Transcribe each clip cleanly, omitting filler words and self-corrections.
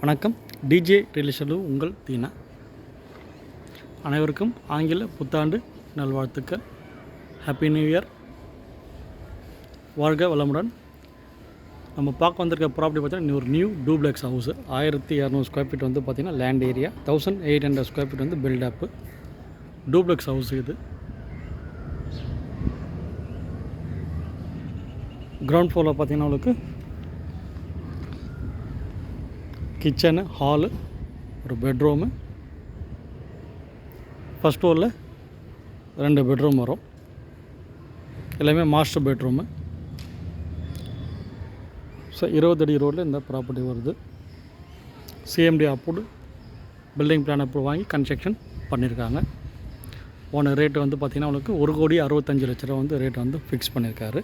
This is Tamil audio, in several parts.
வணக்கம். டிஜே ரிலேஷனில் உங்கள் தீனா. அனைவருக்கும் ஆங்கில புத்தாண்டு நல்வாழ்த்துக்கள். Happy new year. வாழ்க வளமுடன். நம்ம பார்க்க வந்திருக்க ப்ராப்பர்ட்டி பார்த்தீங்கன்னா ஒரு new duplex house 1200 square feet வந்து பார்த்திங்கன்னா லேண்ட் ஏரியா, 1800 ஸ்கொயர் ஃபீட் வந்து பில்டப்பு டூப்ளெக்ஸ் ஹவுஸ். இது கிரவுண்ட் ஃப்ளோரில் பார்த்திங்கன்னா உங்களுக்கு கிச்சனு, ஹாலு, ஒரு பெட்ரூமு, ஃபஸ்ட் ஃப்ளோரில் 2 பெட்ரூம் வரும். எல்லாமே மாஸ்டர் பெட்ரூமு. ஸோ 20 அடி ரோடில் இந்த ப்ராப்பர்ட்டி வருது. CMD approved, building plan approve வாங்கி கன்ஸ்ட்ரக்ஷன் பண்ணியிருக்காங்க. போன ரேட்டு வந்து பார்த்திங்கன்னா உங்களுக்கு 1,65,00,000 வந்து ரேட் வந்து ஃபிக்ஸ் பண்ணியிருக்காரு.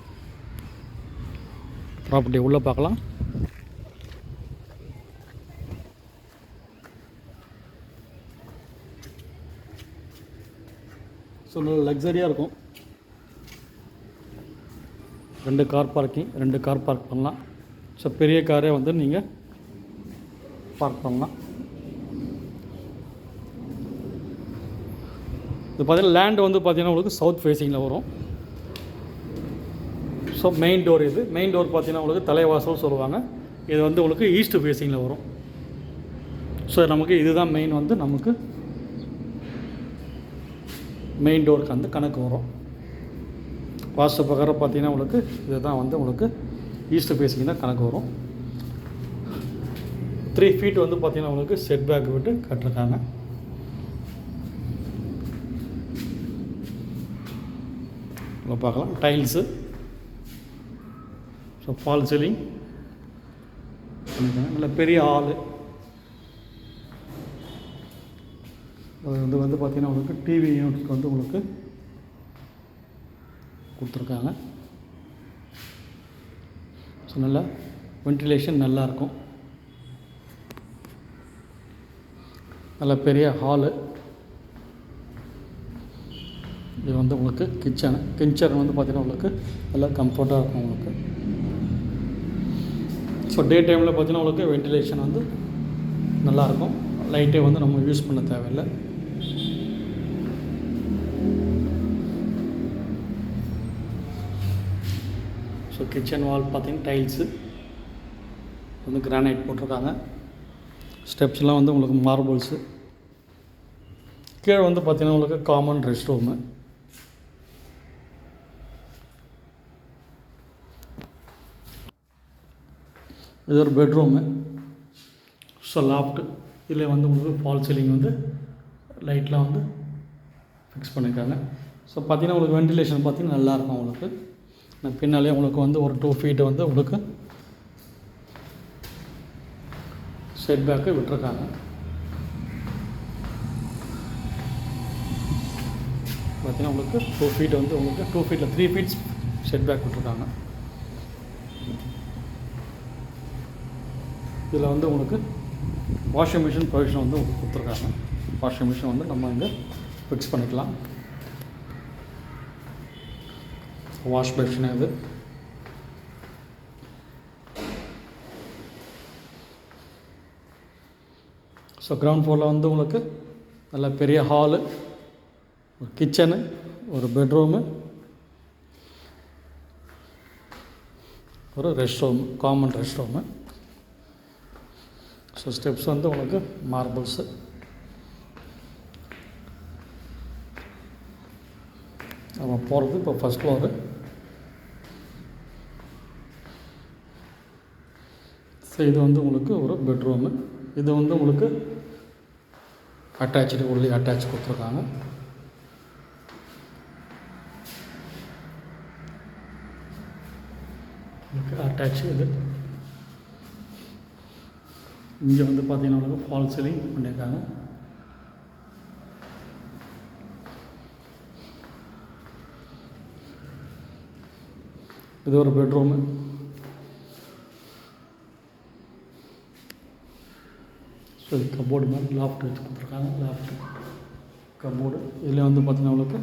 ப்ராப்பர்ட்டி உள்ளே பார்க்கலாம். ஸோ நல்ல லக்ஸரியாக இருக்கும். 2 கார் பார்க்கிங், 2 கார் பார்க் பண்ணலாம். ஸோ பெரிய காரே வந்து நீங்கள் பார்க் பண்ணலாம். இது பார்த்திங்கன்னா லேண்டு வந்து பார்த்திங்கன்னா உங்களுக்கு சவுத் ஃபேஸிங்கில் வரும். ஸோ மெயின் டோர் இது. மெயின் டோர் பார்த்திங்கன்னா உங்களுக்கு தலைவாசல் சொல்லுவாங்க. இது வந்து உங்களுக்கு ஈஸ்ட் ஃபேஸிங்கில் வரும். ஸோ நமக்கு இதுதான் மெயின் வந்து நமக்கு மெயின் டோருக்கு வந்து கணக்கு வரும். வாஸ்து பிரகாரம் பார்த்தீங்கன்னா உங்களுக்கு இதுதான் வந்து உங்களுக்கு ஈஸ்ட் ஃபேஸிங் தான் கணக்கு வரும். 3 ஃபீட் வந்து பார்த்திங்கன்னா உங்களுக்கு செட் பேக் விட்டு கட்டிருக்காங்க. நம்ம பார்க்கலாம் டைல்ஸு. ஸோ ஃபால் சீலிங் பண்ணியிருக்காங்க. நல்ல பெரிய ஹாலு. அது வந்து பார்த்திங்கன்னா உங்களுக்கு டிவி யூனிட்ஸ்க்கு வந்து உங்களுக்கு கொடுத்துருக்காங்க. ஸோ நல்லா வென்டிலேஷன் நல்லாயிருக்கும். நல்ல பெரிய ஹாலு. இது வந்து உங்களுக்கு கிச்சன் வந்து பார்த்திங்கன்னா உங்களுக்கு நல்லா கம்ஃபர்ட்டாக இருக்கும் உங்களுக்கு. ஸோ டே டைமில் பார்த்திங்கன்னா உங்களுக்கு வென்டிலேஷன் வந்து நல்லாயிருக்கும். லைட்டே வந்து நம்ம யூஸ் பண்ண தேவையில்லை. ஸோ கிச்சன் வால் பார்த்திங்கன்னா டைல்ஸு வந்து கிரானைட் போட்டிருக்காங்க. ஸ்டெப்ஸ்லாம் வந்து உங்களுக்கு மார்பிள்ஸு. கீழே வந்து பார்த்திங்கன்னா உங்களுக்கு காமன் ரெஸ்ட் ரூமு. இது ஒரு பெட்ரூமு. So loft. இதில் வந்து உங்களுக்கு ஃபால் சீலிங் வந்து லைட்லாம் வந்து ஃபிக்ஸ் பண்ணியிருக்காங்க. ஸோ பார்த்திங்கன்னா உங்களுக்கு வென்டிலேஷன் பார்த்திங்கன்னா நல்லாயிருக்கும் உங்களுக்கு. பின்னாலே உங்களுக்கு வந்து ஒரு 2 ஃபீட்டு வந்து உங்களுக்கு செட் பேக்கு விட்டுருக்காங்க. பார்த்திங்கன்னா உங்களுக்கு 2 ஃபீட் வந்து உங்களுக்கு 2 ஃபீட்டில் 3 ஃபீட்ஸ் செட் பேக் விட்டுருக்காங்க. இதில் வந்து உங்களுக்கு வாஷிங் மிஷின் ப்ரொவிஷன் வந்து உங்களுக்கு கொடுத்துருக்காங்க. வாஷிங் மிஷின் வந்து நம்ம இங்கே ஃபிக்ஸ் பண்ணிக்கலாம். வாஷ் பேஷன் இது. ஸோ கிரவுண்ட் ஃப்ளோரில் வந்து உங்களுக்கு நல்ல பெரிய ஹாலு, ஒரு கிச்சனு, ஒரு பெட்ரூமு, ஒரு rest room, common rest room. So steps வந்து உங்களுக்கு மார்பிள்ஸு. நம்ம போகிறது இப்போ ஃபஸ்ட் ஃப்ளோரு. ஸோ இது வந்து உங்களுக்கு ஒரு பெட்ரூமு. இது வந்து உங்களுக்கு அட்டாச்சு, உள்ளே அட்டாச் கொடுத்துருக்காங்க. அட்டாச்சு இது. இங்கே வந்து பார்த்திங்கன்னா உங்களுக்கு ஃபால் சீலிங் பண்ணியிருக்காங்க. இது ஒரு பெட்ரூமு. ஸோ இது கபோர்டு மாதிரி லாஃப்ட் வச்சு கொடுத்துருக்காங்க. Loft cupboard. இதில் வந்து பார்த்திங்கன்னா உங்களுக்கு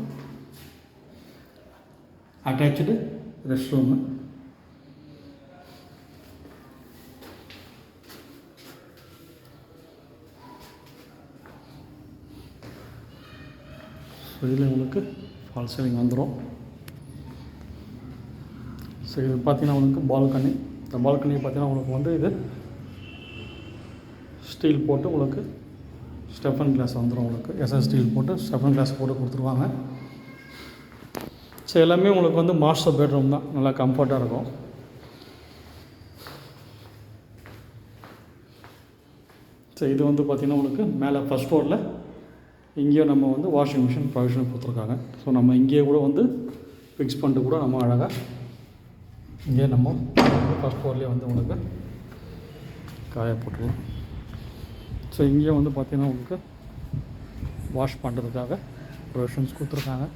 அட்டாச்சு ரெஸ்ட் ரூமு. இதில் உங்களுக்கு ஃபால் சீலிங் வந்துடும். ஸோ இது பார்த்திங்கன்னா உங்களுக்கு பால்கனி. இந்த பால்கனி பார்த்திங்கன்னா உங்களுக்கு வந்து இது ஸ்டீல் போட்டு உங்களுக்கு ஸ்டெஃபன் கிளாஸ் வந்துடும். உங்களுக்கு எஸ்எஸ் ஸ்டீல் போட்டு ஸ்டெஃபன் கிளாஸ் போட்டு கொடுத்துருவாங்க. ஸோ எல்லாமே உங்களுக்கு வந்து மாஸ்டர் பெட்ரூம் தான், நல்லா கம்ஃபர்ட்டாக இருக்கும். ஸோ இது வந்து பார்த்திங்கன்னா உங்களுக்கு மேலே ஃபஸ்ட் ஃப்ளோரில் இங்கேயும் நம்ம வந்து வாஷிங் மிஷின் ப்ரொவிஷன் கொடுத்துருக்காங்க. ஸோ நம்ம இங்கேயே கூட வந்து ஃபிக்ஸ் பண்ணிட்டு கூட நம்ம அழகாக இங்கே நம்ம ஃபஸ்ட் ஃப்ளோர்லேயே வந்து உங்களுக்கு காய போட்டுருவோம். ஸோ இங்கேயும் வந்து பார்த்திங்கன்னா உங்களுக்கு வாஷ் பண்ணுறதுக்காக ப்ரொவிஷன்ஸ் கொடுத்துருக்காங்க.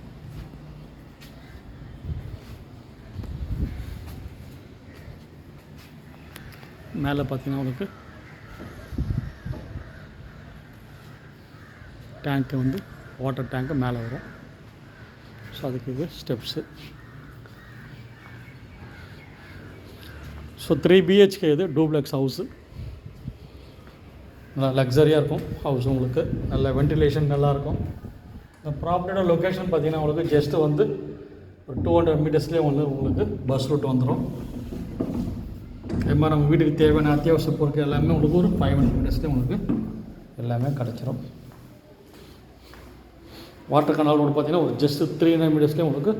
மேலே பார்த்திங்கன்னா உங்களுக்கு டேங்க்கு வந்து வாட்டர் டேங்க்கு மேலே வரும். ஸோ அதுக்கு இது ஸ்டெப்ஸு. ஸோ 3 BHK இது டூப்ளெக்ஸ் ஹவுஸு. நல்லா லக்ஸரியாக இருக்கும் ஹவுஸ். உங்களுக்கு நல்ல வென்டிலேஷன் நல்லாயிருக்கும். இந்த ப்ராப்பர்ட்டியோட லொக்கேஷன் பார்த்திங்கன்னா உங்களுக்கு ஜஸ்ட்டு வந்து ஒரு 200 மீட்டர்ஸ்லேயே வந்து உங்களுக்கு பஸ் ரூட் வந்துடும். இது மாதிரி நம்ம வீட்டுக்கு தேவையான அத்தியாவசிய பொருட்கள் எல்லாமே உங்களுக்கு ஒரு 500 மீட்டர்ஸ்லேயே உங்களுக்கு எல்லாமே கிடச்சிரும். வாட்டர் கனால் ரோடு பார்த்திங்கன்னா ஒரு ஜஸ்ட்டு 300 மீட்டர்ஸ்லேயே உங்களுக்கு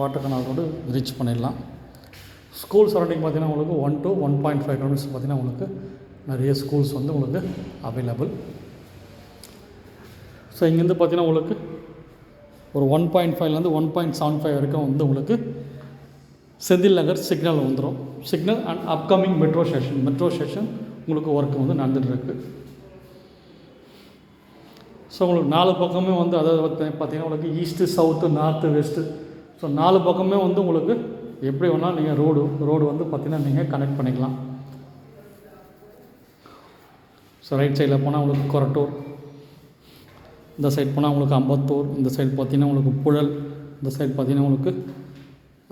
வாட்டர் கனால் ரோடு ரீச் பண்ணிடலாம். ஸ்கூல் சரௌண்டிங் பார்த்திங்கன்னா உங்களுக்கு 1 to 1.5 கிலோமீட்டர்ஸ் பார்த்திங்கன்னா உங்களுக்கு நிறைய ஸ்கூல்ஸ் வந்து உங்களுக்கு அவைலபிள். ஸோ இங்கேருந்து பார்த்திங்கன்னா உங்களுக்கு ஒரு 1.5லேருந்து 1.75 வரைக்கும் வந்து உங்களுக்கு செந்தில் நகர் சிக்னல் வந்துடும். Signal and upcoming metro station உங்களுக்கு ஒர்க் வந்து நடந்துகிட்ருக்கு. ஸோ உங்களுக்கு 4 பக்கமே வந்து அதாவது பார்த்திங்கன்னா உங்களுக்கு east, south, north, west, so 4 பக்கமே வந்து உங்களுக்கு எப்படி வேணால் நீங்கள் ரோடு வந்து பார்த்திங்கன்னா நீங்கள் கனெக்ட் பண்ணிக்கலாம். ஸோ ரைட் சைடில் போனால் உங்களுக்கு கொரட்டூர், இந்த சைட் போனால் உங்களுக்கு அம்பத்தூர், இந்த சைடு பார்த்திங்கன்னா உங்களுக்கு புழல், இந்த சைடு பார்த்திங்கன்னா உங்களுக்கு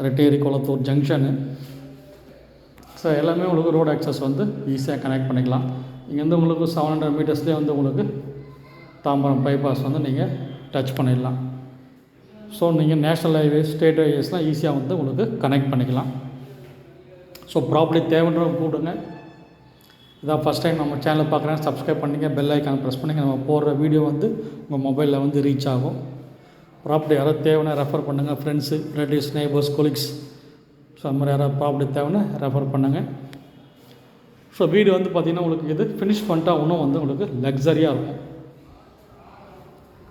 ரெட்டேரி குளத்தூர் ஜங்ஷனு. ஸோ எல்லாமே உங்களுக்கு ரோடு ஆக்சஸ் வந்து ஈஸியாக கனெக்ட் பண்ணிக்கலாம். இங்கேருந்து உங்களுக்கு 700 மீட்டர்ஸ்லேயே வந்து உங்களுக்கு தாம்பரம் பைபாஸ் வந்து நீங்கள் டச் பண்ணிடலாம். ஸோ நீங்கள் நேஷ்னல் ஹைவேஸ், ஸ்டேட் ஹைவேஸ்லாம் ஈஸியாக வந்து உங்களுக்கு கனெக்ட் பண்ணிக்கலாம். ஸோ ப்ராப்பர்ட்டி தேவைன்றவங்க கூப்பிடுங்க. இதான் ஃபஸ்ட் டைம் நம்ம சேனலை பார்க்குறேன், சப்ஸ்கிரைப் பண்ணிங்க, பெல் ஐக்கான் ப்ரெஸ் பண்ணிங்க. நம்ம போடுற வீடியோ வந்து உங்கள் மொபைலில் வந்து ரீச் ஆகும். ப்ராப்பர்ட்டி யாராவது தேவைன்னா ரெஃபர் பண்ணுங்கள். Friends, relatives, neighbours, colleagues, so அந்த மாதிரி யாராவது ப்ராப்பர்ட்டி தேவைன்னா ரெஃபர் பண்ணுங்கள். ஸோ வீடு வந்து பார்த்திங்கன்னா உங்களுக்கு இது ஃபினிஷ் பண்ணிட்டா இன்னும் வந்து உங்களுக்கு லக்ஸரியாக இருக்கும்.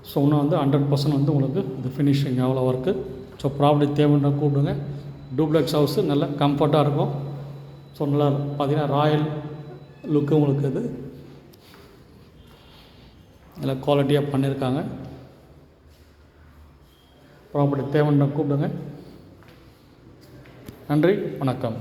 ஸோ இன்னும் வந்து 100% வந்து உங்களுக்கு இது ஃபினிஷிங் அவ்வளோ ஒர்க்கு. ஸோ ப்ராப்பர்ட்டி தேவைன்னா கூப்பிடுங்க. டூப்ளெக்ஸ் ஹவுஸு நல்லா கம்ஃபர்ட்டாக இருக்கும். ஸோ நல்லா பார்த்திங்கன்னா ராயல் லுக்கு உங்களுக்கு இது நல்லா குவாலிட்டியாக பண்ணியிருக்காங்க. ப்ராப்பர்ட்டி தேவைன்னா கூப்பிடுங்க. நன்றி, வணக்கம்.